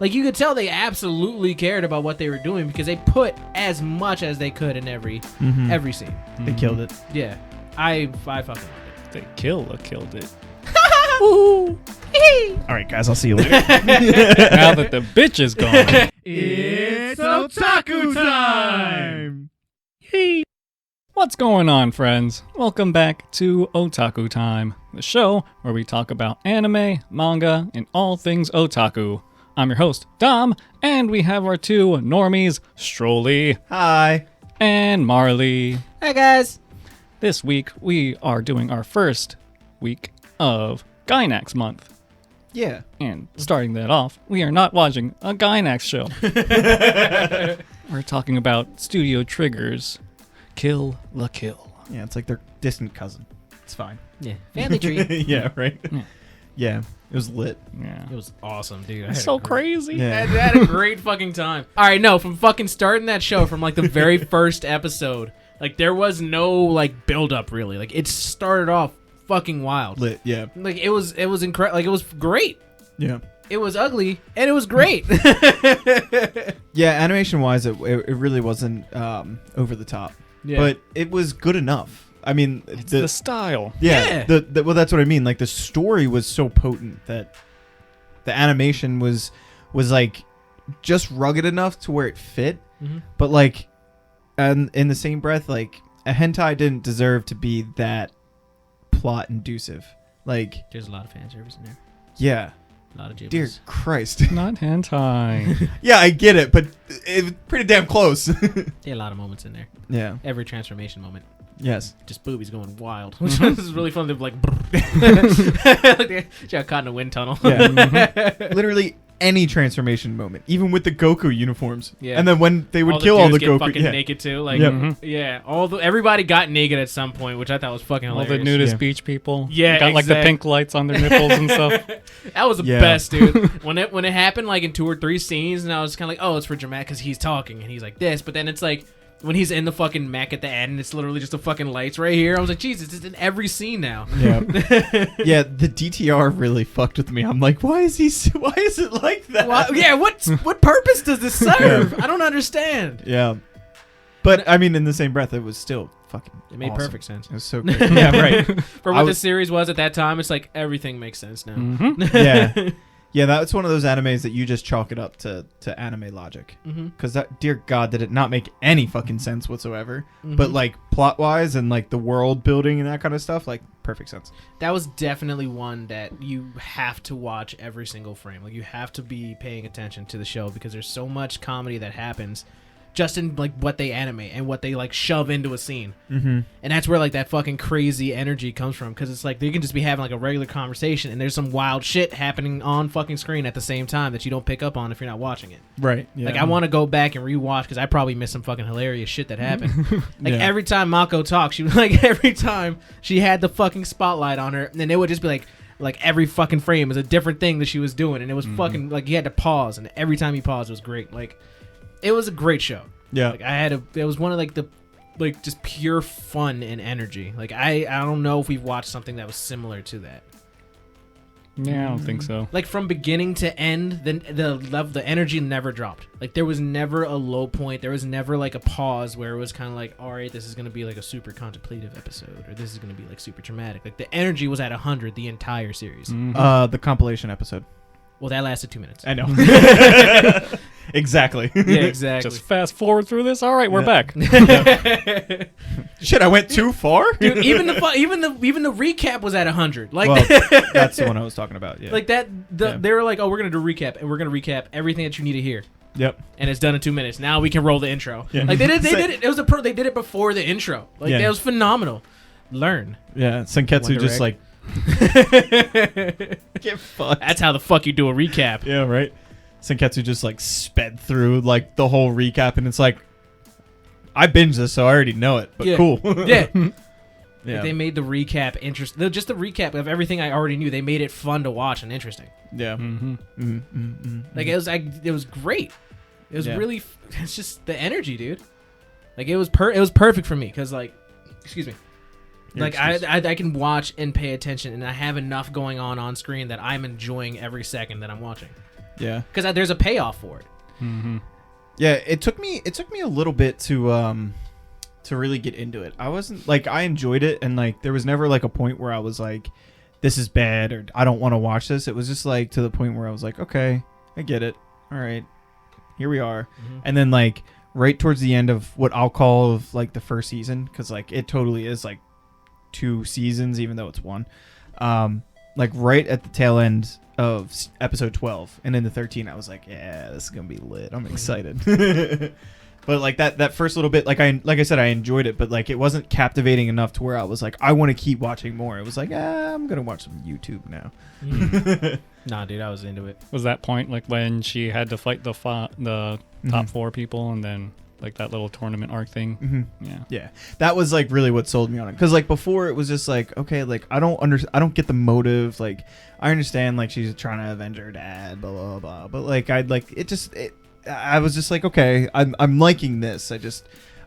Like, you could tell they absolutely cared about what they were doing because they put as much as they could in every scene. They killed it. Yeah. I fucking loved it. They killed it. Woo! All right, guys, I'll see you later. Now that the bitch is gone. It's Otaku time! Hey. What's going on, friends? Welcome back to Otaku Time, the show where we talk about anime, manga, and all things otaku. I'm your host, Dom, and we have our two normies, Strolly Hi. and Marley. Hi, guys. This week, we are doing our first week of Gainax month. Yeah. And starting that off, we are not watching a Gainax show. We're talking about Studio Trigger's Kill la Kill. Yeah, it's like their distant cousin. It's fine. Yeah. Family tree. Yeah, right? Yeah, it was lit. Yeah. It was awesome, dude. It's so crazy. Yeah. I had a great fucking time. All right, no, from fucking starting that show, from like the very first episode, like there was no like build up really. Like it started off fucking wild. Lit, yeah. Like it was incredible. Like it was great. Yeah. It was ugly and it was great. Yeah, animation-wise, it really wasn't over the top. Yeah. But it was good enough. I mean, It's the style. yeah. Well, that's what I mean. Like, the story was so potent that the animation was like just rugged enough to where it fit. Mm-hmm. But like, and in the same breath, like a hentai didn't deserve to be that plot inducive. Like, There's a lot of fan service in there. yeah, A lot of gibbons. dear Christ. Not hentai. Yeah, I get it, but it was pretty damn close. There are a lot of moments in there. Yeah. Every transformation moment. Yes. Just boobies going wild. Which is really fun to like. Like they got caught in a wind tunnel. Yeah. Literally any transformation moment, even with the Goku uniforms. Yeah. And then when they would all kill all the dudes get Goku, fucking yeah. naked too. Like, Yep. yeah, everybody got naked at some point, which I thought was fucking All hilarious. the nudist Yeah. beach people. Yeah, Got like the exact- pink lights on their nipples and stuff. That was the Yeah. best, dude. when it happened like in 2 or 3 scenes, and I was kind of like, oh, it's for dramatic because he's talking and he's like this, but then it's like when he's in the fucking mech at the end, it's literally just the fucking lights right here. I was like, Jesus, it's in every scene now. Yeah. Yeah, the DTR really fucked with me. I'm like, why is it like that? Yeah, what purpose does this serve? I don't understand. Yeah. But I mean, in the same breath, it was still fucking It made awesome. perfect sense. It was so great. Yeah, right. For I what the was- series was at that time, it's like everything makes sense now. Mhm. Yeah. Yeah, that's one of those animes that you just chalk it up to anime logic. Mm-hmm. Because that, dear God, did it not make any fucking sense whatsoever. But like plot-wise and like the world building and that kind of stuff, like perfect sense. That was definitely one that you have to watch every single frame. Like you have to be paying attention to the show because there's so much comedy that happens just in like what they animate and what they like shove into a scene. Mm-hmm. And that's where like that fucking crazy energy comes from because it's like they can just be having like a regular conversation and there's some wild shit happening on fucking screen at the same time that you don't pick up on if you're not watching it. Right. Yeah. Like I want to go back and rewatch because I probably missed some fucking hilarious shit that happened. Like Yeah. every time Mako talked, she was like every time she had the fucking spotlight on her, and then it would just be like every fucking frame was a different thing that she was doing, and it was fucking like you had to pause, and every time you paused, it was great. Like it was a great show. Yeah. Like it was one of like the like just pure fun and energy. Like I don't know if we've watched something that was similar to that. Yeah, I don't think so. Like from beginning to end, the energy never dropped. Like there was never a low point. There was never like a pause where it was kind of like, all right, this is gonna be like a super contemplative episode, or this is gonna be like super dramatic. Like the energy was at 100 the entire series. The compilation episode. Well, that lasted 2 minutes. I know. Exactly. Yeah, exactly. Just fast forward through this. All right, we're back. Shit, I went too far? Dude, even the recap was at 100. Like Well, that's the one I was talking about. Yeah. like that. Yeah. They were like, oh, we're gonna do a recap, and we're gonna recap everything that you need to hear. Yep. And it's done in 2 minutes. Now we can roll the intro. Yeah. Like they did it. It was they did it before the intro. Like Yeah. that was phenomenal. Learn. Yeah. Senketsu Wonder just Egg. like get fucked. That's how the fuck you do a recap. Yeah, right. Senketsu just like sped through like the whole recap, and it's like, I binged this, so I already know it. But Yeah. cool. Yeah. Yeah. Like, they made the recap interesting. Just the recap of everything I already knew. They made it fun to watch and interesting. Yeah. Like it was great. It was Yeah. really. It's just the energy, dude. Like it was perfect for me because like, excuse me. Your Like I can watch and pay attention, and I have enough going on screen that I'm enjoying every second that I'm watching. Yeah. Because there's a payoff for it. Mm-hmm. Yeah, it took me a little bit to really get into it. I wasn't like, I enjoyed it, and like there was never like a point where I was like, this is bad or I don't want to watch this. It was just like to the point where I was like, okay, I get it. All right, here we are. Mm-hmm. And then like right towards the end of what I'll call of like the first season, because like it totally is like 2 seasons even though it's 1. Like right at the tail end of episode 12 and into 13, I was like, yeah, this is gonna be lit. I'm excited. But like that first little bit, like I said, I enjoyed it, but like it wasn't captivating enough to where I was like, I want to keep watching more. It was like, I'm gonna watch some YouTube now. Nah, dude, I was into it. Was that point like when she had to fight the top 4 people, and then like that little tournament arc thing? Mm-hmm. Yeah, that was like really what sold me on it. Because like before, it was just like, okay, like I don't get the motive. Like I understand like she's trying to avenge her dad, blah blah blah. But like I was just like, okay, I'm liking this.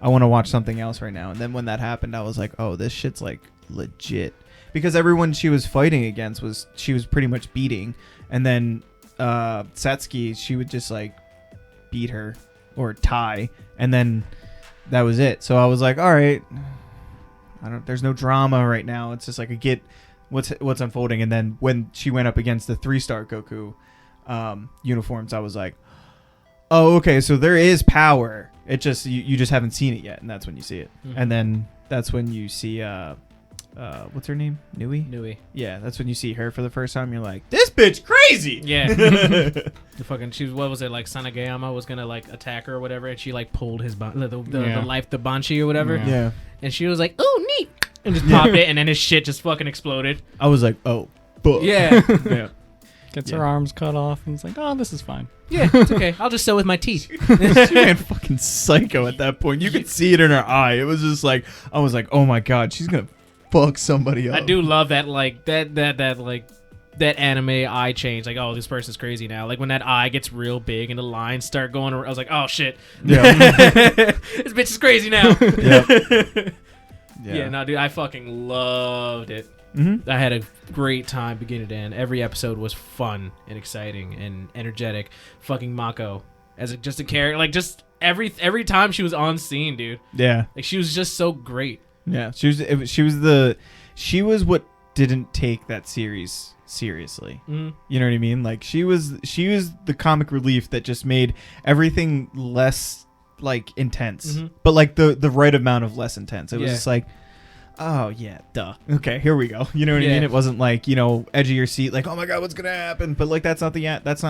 I want to watch something else right now. And then when that happened, I was like, oh, this shit's like legit. Because everyone she was fighting against she was pretty much beating. And then Satsuki, she would just like beat her or tie. And then that was it. So I was like, all right, there's no drama right now. It's just like I get what's unfolding. And then when she went up against the 3-star Goku uniforms, I was like, oh, okay, so there is power. It just you just haven't seen it yet, and that's when you see it. Mm-hmm. And then that's when you see what's her name? Nui? Yeah, that's when you see her for the first time. You're like, this bitch crazy. Yeah. The fucking what was it, like Sanagayama was gonna like attack her or whatever, and she like pulled his the banshee or whatever. Yeah. And she was like, oh, neat, and just popped it, and then his shit just fucking exploded. I was like, oh, fuck. Yeah. Yeah. Gets her arms cut off, and it's like, oh, this is fine. Yeah, it's okay. I'll just sew with my teeth. She went fucking psycho at that point. You could see it in her eye. It was just like, I was like, oh my god, she's gonna fuck somebody up. I do love that, like that anime eye change. Like, oh, this person's crazy now. Like when that eye gets real big and the lines start going, I was like, oh shit, Yeah. this bitch is crazy now. Yeah. No, dude, I fucking loved it. Mm-hmm. I had a great time beginning to end. Every episode was fun and exciting and energetic. Fucking Mako as just a character, like just every time she was on scene, dude. Yeah. Like she was just so great. Yeah. She was what didn't take that series seriously. Mm-hmm. You know what I mean? Like she was the comic relief that just made everything less like intense, but like the right amount of less intense. It was just like, oh yeah, duh. Okay, here we go. You know what I mean? It wasn't like, edge of your seat, like, oh my god, what's gonna happen? But like that's not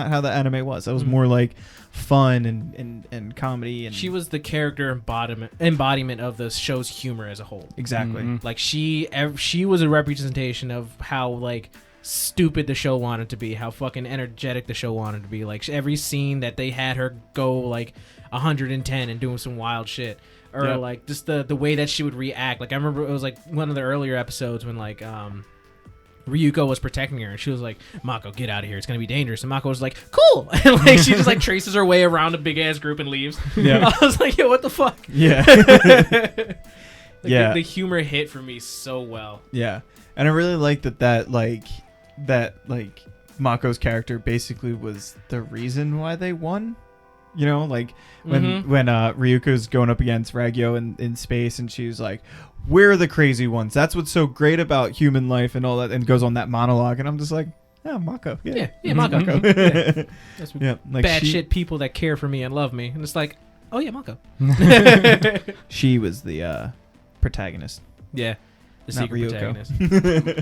how the anime was. That was more like fun and comedy. And she was the character embodiment of the show's humor as a whole. Exactly. Mm-hmm. Like she was a representation of how like stupid the show wanted to be, how fucking energetic the show wanted to be. Like every scene that they had her go like 110 and doing some wild shit. Or like just the way that she would react. Like I remember it was like one of the earlier episodes when like Ryuko was protecting her and she was like, Mako, get out of here, it's gonna be dangerous. And Mako was like, cool. And like she just like traces her way around a big ass group and leaves. Yeah. I was like, yo, what the fuck? Yeah. The humor hit for me so well. Yeah. And I really like that Mako's character basically was the reason why they won. Like when Ryuko's going up against Ragyo in space, and she's like, we're the crazy ones. That's what's so great about human life and all that, and goes on that monologue, and I'm just like, yeah, Mako. Yeah, Mako. Mako. That's like bad shit people that care for me and love me. And it's like, oh yeah, Mako. She was the protagonist. Yeah. The Not secret Ryuko.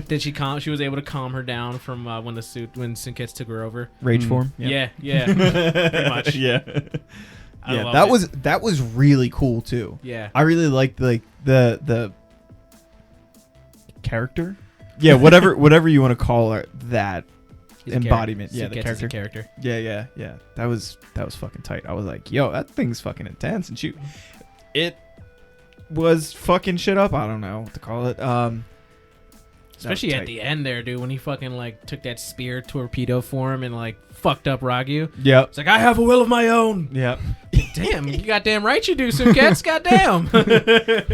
protagonist. She was able to calm her down from when Sunketsu took her over. Rage form. Yeah. Pretty much. Yeah. I that was really cool too. Yeah. I really liked like the character. Yeah, whatever you want to call her, that embodiment. Yeah, the character. Yeah. That was fucking tight. I was like, yo, that thing's fucking intense, and it was fucking shit up. I don't know what to call it. Especially at the end there, dude, when he fucking like took that spear torpedo form and like fucked up Ragyu. Yep. It's like, I have a will of my own. Yep. Damn, you goddamn right you do, Sunketsu. Goddamn.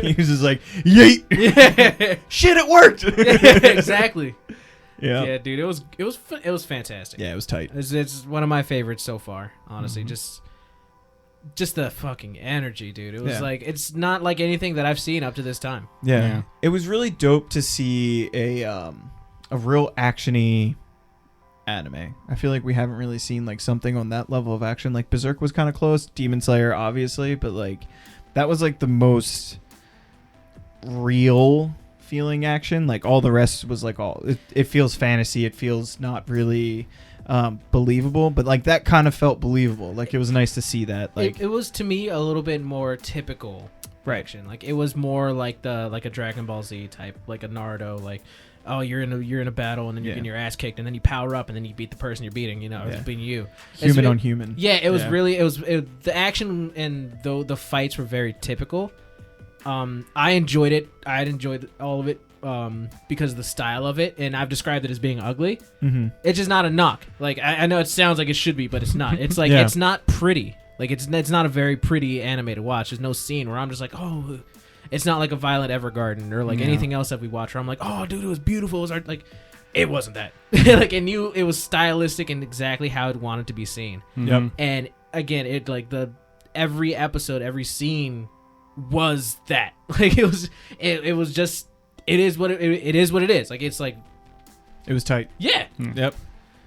He was just like, yeet. Yeah. Shit, it worked. Yeah, exactly. Yeah, dude, it was fantastic. Yeah, it was tight. It's one of my favorites so far, honestly. Mm-hmm. Just the fucking energy, dude. It was Yeah. like it's not like anything that I've seen up to this time. Yeah. It was really dope to see a real actiony anime. I feel like we haven't really seen like something on that level of action. Like Berserk was kind of close, Demon Slayer obviously, but like that was like the most real feeling action. Like all the rest was like it feels fantasy, it feels not really believable, but like that kind of felt believable. Like it was nice to see that. Like it was to me a little bit more typical action. Like it was more like a Dragon Ball Z type, like a Naruto, like oh you're in a battle and then you're getting your ass kicked and then you power up and then you beat the person you're beating, or it's beating you. Human on human. Yeah, it was really the action and the fights were very typical. I enjoyed it. I enjoyed all of it because of the style of it, and I've described it as being ugly. Mm-hmm. It's just not a knock. Like I know it sounds like it should be, but it's not. It's like it's not pretty. Like it's not a very pretty anime to watch. There's no scene where I'm just like, oh, it's not like a Violet Evergarden or like anything else that we watch where I'm like, oh, dude, it was beautiful. It was art. Like it wasn't that. Like it knew it was stylistic and exactly how it wanted to be seen. Yep. And again, it like every episode, every scene was that. Like it was just. It is what it is. What it is. Like it's like. It was tight. Yeah. Yep.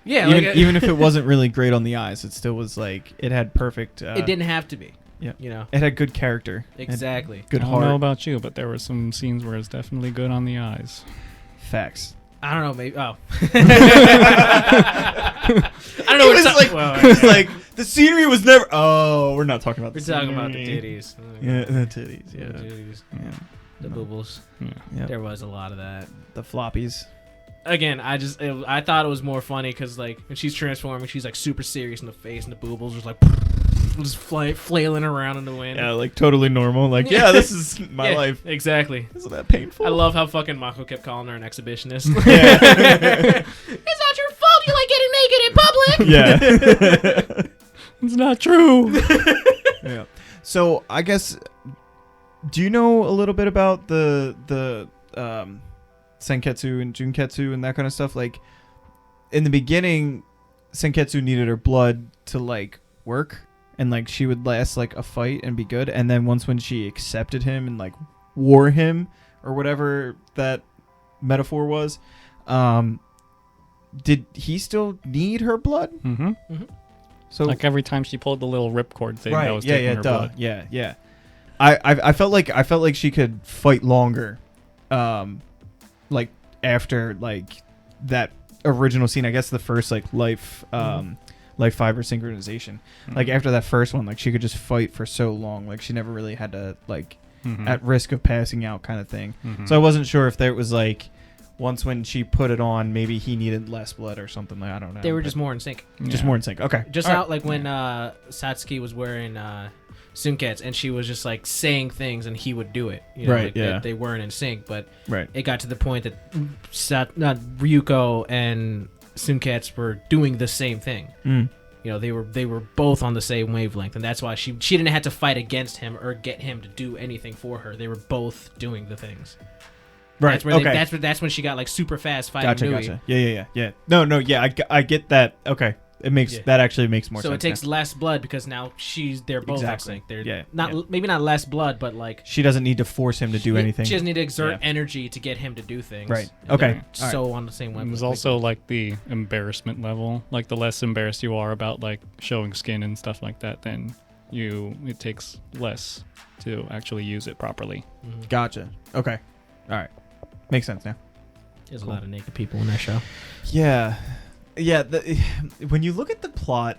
Yeah. Even if it wasn't really great on the eyes, it still was like it had perfect. It didn't have to be. Yeah. It had good character. Exactly. Good I heart. don't know about you, but there were some scenes where it's definitely good on the eyes. Facts. I don't know. Maybe. Oh. I don't know. It was like the scenery was never. Oh, we're not talking about. We're talking about the titties. Yeah, the titties. Yeah. The titties. Yeah. The boobles. Yeah. Yep. There was a lot of that. The floppies. Again, I thought it was more funny because like when she's transforming, she's like super serious in the face, and the boobles just like just flailing around in the wind. Yeah, like totally normal. Like, yeah, this is my life. Exactly. Isn't that painful? I love how fucking Mako kept calling her an exhibitionist. Yeah. It's not your fault you like getting naked in public. Yeah. It's not true. Yeah. So I guess, do you know a little bit about the Senketsu and Junketsu and that kind of stuff? Like, in the beginning, Senketsu needed her blood to like work, and like she would last like a fight and be good. And then once when she accepted him and like wore him or whatever that metaphor was, did he still need her blood? Mm-hmm. Mm-hmm. So like every time she pulled the little ripcord thing, that was yeah, taking yeah, her duh. blood. Yeah. I felt like she could fight longer, like after like that original scene. I guess the first like life fiber synchronization. Mm-hmm. Like after that first one, like she could just fight for so long. Like she never really had to like Mm-hmm. at risk of passing out kind of thing. Mm-hmm. So I wasn't sure if there was like once when she put it on, maybe he needed less blood or something. Like I don't know. They were but just more in sync. just more in sync. Okay. Just All out like when Satsuki was wearing Sunkets and she was just like saying things and he would do it. You know, Right, like, yeah. they weren't in sync, but right. it got to the point that Ryuko and Sunkets were doing the same thing. Mm. You know, they were both on the same wavelength, and that's why she didn't have to fight against him or get him to do anything for her. They were both doing the things. Right. That's where Okay. that's when she got like super fast fighting Nui. Gotcha. Yeah. No. Yeah. I get that. Okay. That actually makes more sense. So it takes now. less blood because now they're both Exactly. in sync. They're Yeah. maybe not less blood, but like She doesn't need to force him to do anything. She doesn't need to exert Yeah. energy to get him to do things. Right. And Okay. they're All right. So on the same It wavelength. was also like the embarrassment level. Like the less embarrassed you are about like showing skin and stuff like that, then it takes less to actually use it properly. Mhm. Gotcha. Okay. All right. Makes sense now. There's a lot of naked people in that show. Yeah. When you look at the plot,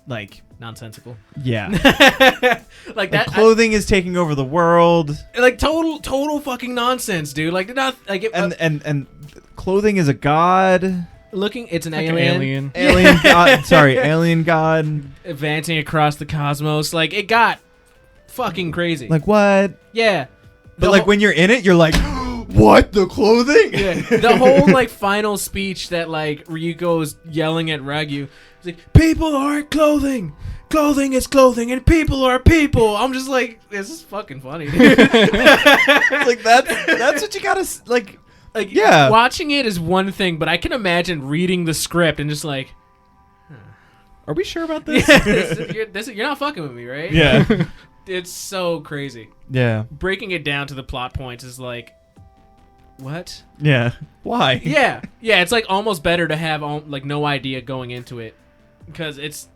like, Nonsensical. yeah, Like the that. clothing is taking over the world, Like total fucking nonsense, dude. Like not like it, and clothing is a god, looking. It's an Like an alien. alien god. Sorry, alien god. Advancing across the cosmos. Like it got fucking crazy. Like what? Yeah. But like when you're in it, you're like, what? The clothing? Yeah, the whole like final speech that like Ryuko's yelling at Ragyu. It's like, people aren't clothing. Clothing is clothing, and people are people. I'm just like, this is fucking funny, dude. Like that's what you gotta like. Like, Yeah. watching it is one thing, but I can imagine reading the script and just like, Are we sure about this? you're not fucking with me, right? Yeah. It's so crazy. Yeah. Breaking it down to the plot points is like, what? Yeah. Why? Yeah. It's like almost better to have like no idea going into it, because it's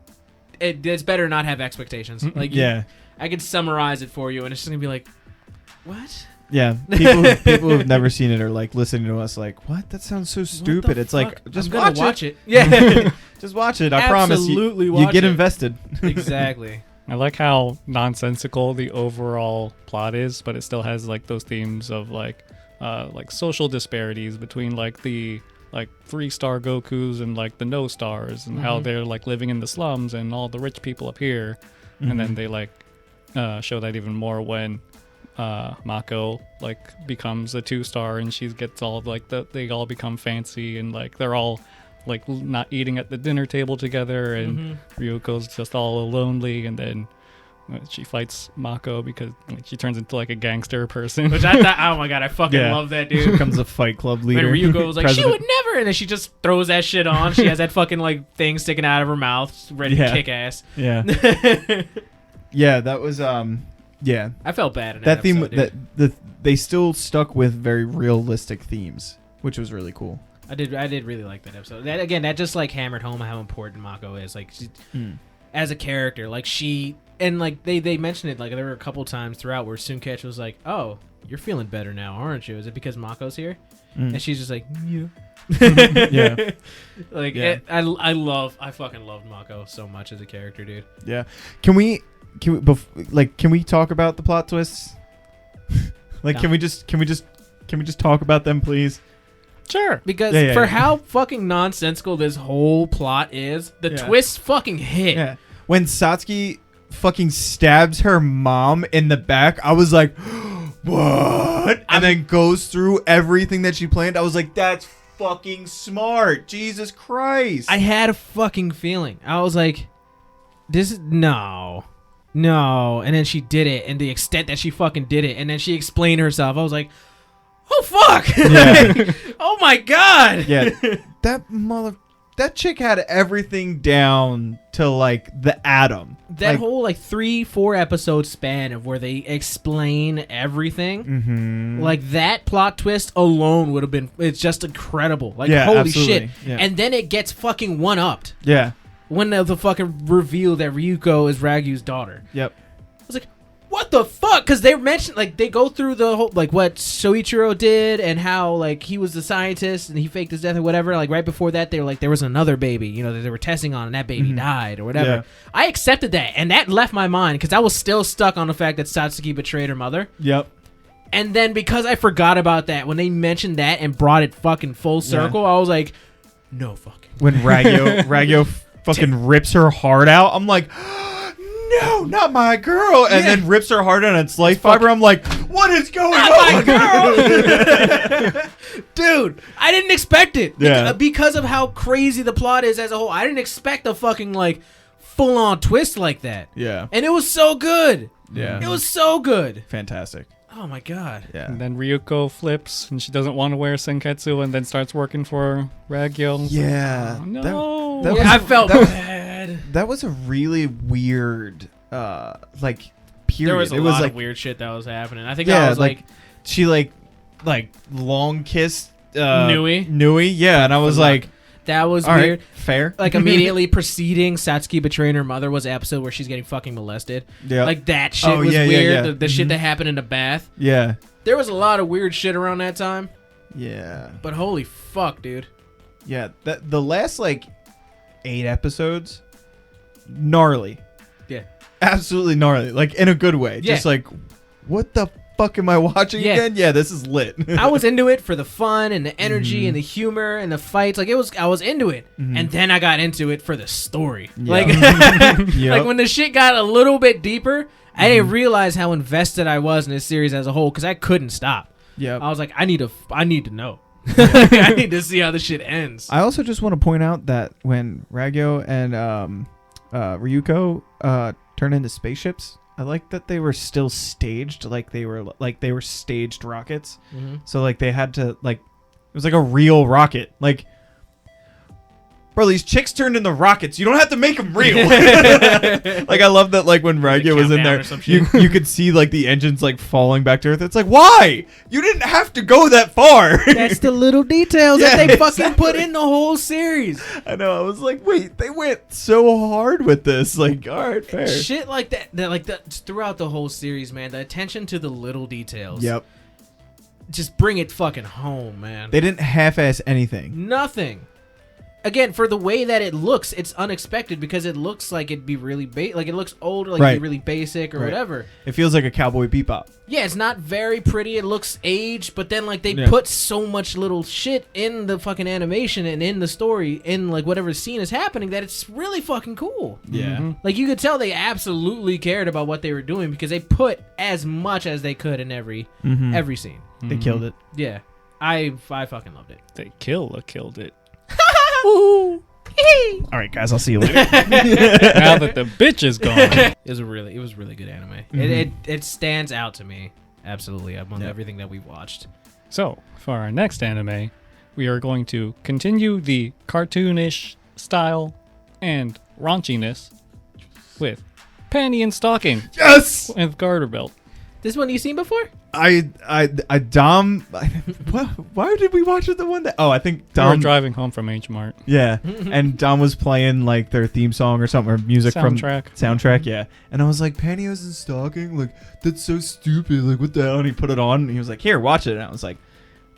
better not have expectations. Like, Yeah. I could summarize it for you, and it's just gonna be like, what? Yeah. People who've never seen it are like listening to us like, what? That sounds so stupid. It's like, just I'm gonna watch it. Yeah. Just watch it. I promise Absolutely you watch get it. invested. Exactly. I like how nonsensical the overall plot is, but it still has like those themes of like social disparities between like the like 3-star Gokus and like the no stars, and how they're like living in the slums and all the rich people up here. And then they like show that even more when Mako like becomes a 2-star, and she gets all like they all become fancy, and like they're all like not eating at the dinner table together, and Ryuko's just all lonely, and then she fights Mako because like, she turns into like a gangster person. Which I thought, oh my god, I fucking love that dude. Becomes a Fight Club leader. When Ryuko was like, President. she would never, and then she just throws that shit on. She has that fucking like thing sticking out of her mouth, ready to kick ass. Yeah. Yeah, that was yeah. I felt bad in That theme episode, they still stuck with very realistic themes, which was really cool. I did really like that episode. That just like hammered home how important Mako is. Like, she, as a character, like she, and like they mentioned it, like there were a couple times throughout where Sunketch was like, "Oh, you're feeling better now, aren't you? Is it because Mako's here?" And she's just like, "Yeah." Yeah. Like, Yeah. I fucking loved Mako so much as a character, dude. Yeah. Can we talk about the plot twists? Like, No. can we just talk about them, please? Sure. Because for how fucking nonsensical this whole plot is, the twist fucking hit. Yeah. When Satsuki fucking stabs her mom in the back, I was like, what? And then goes through everything that she planned. I was like, that's fucking smart. Jesus Christ. I had a fucking feeling. I was like, this is no. And then she did it, and the extent that she fucking did it, and then she explained herself. I was like, oh fuck. Yeah. Like, oh my god. Yeah. That chick had everything down to like the atom. That like, whole like 3-4 episode span of where they explain everything, like that plot twist alone would have been, it's just incredible. Like, holy absolutely. shit. Yeah. And then it gets fucking one-upped Yeah. when the fucking reveal that Ryuko is Ragyu's daughter. Yep. I was like, what the fuck? Because they mentioned, like, they go through the whole, like, what Soichiro did and how, like, he was the scientist and he faked his death or whatever. Like, right before that, they were like, there was another baby, you know, that they were testing on, and that baby died or whatever. Yeah. I accepted that, and that left my mind because I was still stuck on the fact that Satsuki betrayed her mother. Yep. And then because I forgot about that, when they mentioned that and brought it fucking full circle, I was like, no fucking. When Ragyo fucking rips her heart out, I'm like, no, not my girl. And then rips her heart out and it's life fiber. I'm like, what is going on? My girl. Dude, I didn't expect it. Yeah. Because of how crazy the plot is as a whole. I didn't expect a fucking like full on twist like that. Yeah. And it was so good. Yeah. It was so good. Fantastic. Oh my god. Yeah. And then Ryuko flips, and she doesn't want to wear Senketsu, and then starts working for Ragyo. Yeah. Oh, no. That Yeah, was- I felt that was- bad. That was a really weird like period. There was a it lot was like of weird shit that was happening. I think yeah, that was like she like long kissed Nui. yeah, and I was like, that was all weird. right, fair. Like immediately preceding Satsuki betraying her mother was the episode where she's getting fucking molested. Yeah. Like that shit Oh, was yeah, weird. yeah. The shit that happened in the bath. Yeah. There was a lot of weird shit around that time. Yeah. But holy fuck, dude. Yeah, the last like 8 episodes, gnarly. Yeah. Absolutely gnarly. Like in a good way. Yeah. Just like, what the fuck am I watching Yeah. again? Yeah, this is lit. I was into it for the fun and the energy and the humor and the fights. Like I was into it. And then I got into it for the story. Like Yep. like when the shit got a little bit deeper, I didn't realize how invested I was in this series as a whole because I couldn't stop. Yep. I was like, I need to know. I need to see how this shit ends. I also just want to point out that when Ragyo and Ryuko turn into spaceships, I like that they were still staged, like they were staged rockets. So like they had to like was like a real rocket. Like, bro, these chicks turned into rockets. You don't have to make them real. Like, I love that, like, when Ragya was in there, you could see, like, the engines, like, falling back to Earth. It's like, why? You didn't have to go that far. That's the little details that they fucking exactly. put in the whole series. I know. I was like, wait, they went so hard with this. Like, all right, fair. Shit like that, throughout the whole series, man. The attention to the little details. Yep. Just bring it fucking home, man. They didn't half-ass anything. Nothing. Again, for the way that it looks, it's unexpected because it looks like it'd be really like it looks old, or like it'd be really basic or whatever. It feels like a Cowboy Bebop. Yeah, it's not very pretty. It looks aged, but then like they put so much little shit in the fucking animation and in the story, in like whatever scene is happening, that it's really fucking cool. Yeah. Mm-hmm. Like you could tell they absolutely cared about what they were doing because they put as much as they could in every scene. They killed it. Yeah, I fucking loved it. They killed it. Ooh. All right, guys, I'll see you later. Now that the bitch is gone. It was really good anime. It stands out to me absolutely among everything that we've watched. So, for our next anime, we are going to continue the cartoonish style and raunchiness with Panty and Stocking Yes. with Garter Belt. This one you seen before? Dom. Why did we watch it the one that? Oh, I think We were Dom. driving home from H Mart. Yeah, and Dom was playing like their theme song or something, or music Soundtrack. from soundtrack. Yeah, and I was like, pantyhose and stocking, like that's so stupid. Like what the hell? And he put it on, and he was like, here, watch it. And I was like,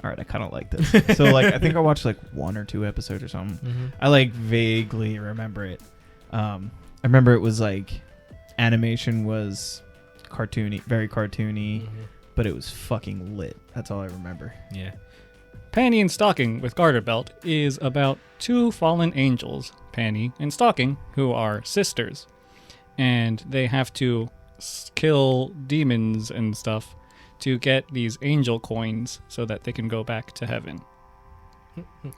all right, I kind of like this. So like, I think I watched like 1 or 2 episodes or something. I like vaguely remember it. I remember it was like animation was cartoony, very cartoony. But it was fucking lit. That's all I remember. Yeah. Panty and Stocking with Garter Belt is about 2 fallen angels, Panty and Stocking, who are sisters. And they have to kill demons and stuff to get these angel coins so that they can go back to heaven.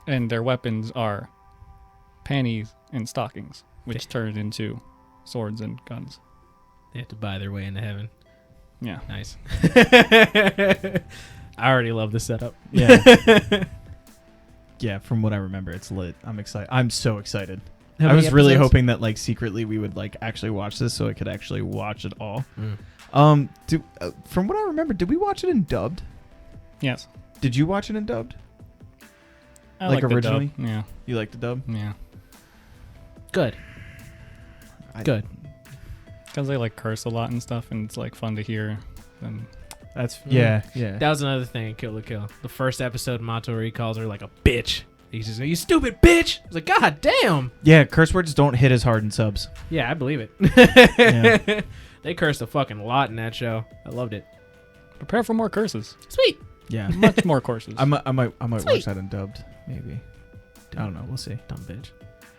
And their weapons are panties and stockings, which turn into swords and guns. They have to buy their way into heaven. Yeah. Nice. I already love the setup. Yeah. Yeah, from what I remember, it's lit. I'm excited. I'm so excited. How I many was really episodes? hoping that like secretly we would like actually watch this so I could actually watch it all. From what I remember, did we watch it in dubbed? Yes. Did you watch it in dubbed? I Like like the originally? dub. Yeah. You like the dub? Yeah. Good. Good. Because they like curse a lot and stuff, and it's like fun to hear them. That's yeah. That was another thing in Kill la Kill. The first episode, Matori calls her like a bitch. He's just like, you stupid bitch. I was like, God damn. Yeah, curse words don't hit as hard in subs. Yeah, I believe it. Yeah. They cursed a fucking lot in that show. I loved it. Prepare for more curses. Sweet. Yeah. Much more courses. I might watch Sweet. that in dubbed, maybe. I don't know. We'll see. Dumb bitch.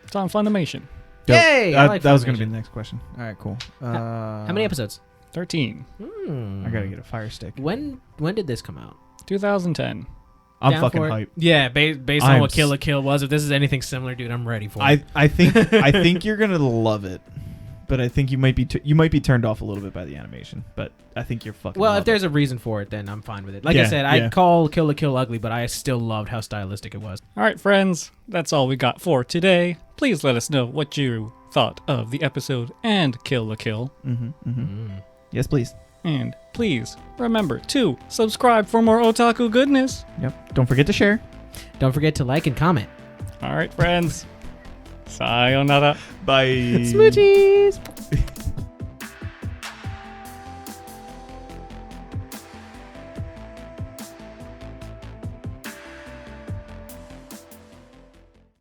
It's on Funimation. Dope. Yay, I like that was gonna be Funimation. the next question. All right, cool. How many episodes? 13. I gotta get a fire stick. When did this come out? 2010. I'm Down fucking for it? hyped. Yeah, based on I'm what Kill la Kill was. If this is anything similar, dude, I'm ready for it. I think you're gonna love it, but I think you might be turned off a little bit by the animation. But I think you're fucking. Well, love if there's a reason for it, then I'm fine with it. Like Yeah, I said, yeah. I call Kill la Kill ugly, but I still loved how stylistic it was. All right, friends. That's all we got for today. Please let us know what you thought of the episode and Kill la Kill. Yes, please. And please remember to subscribe for more otaku goodness. Yep. Don't forget to share. Don't forget to like and comment. All right, friends. Sayonara. Bye. Smoochies.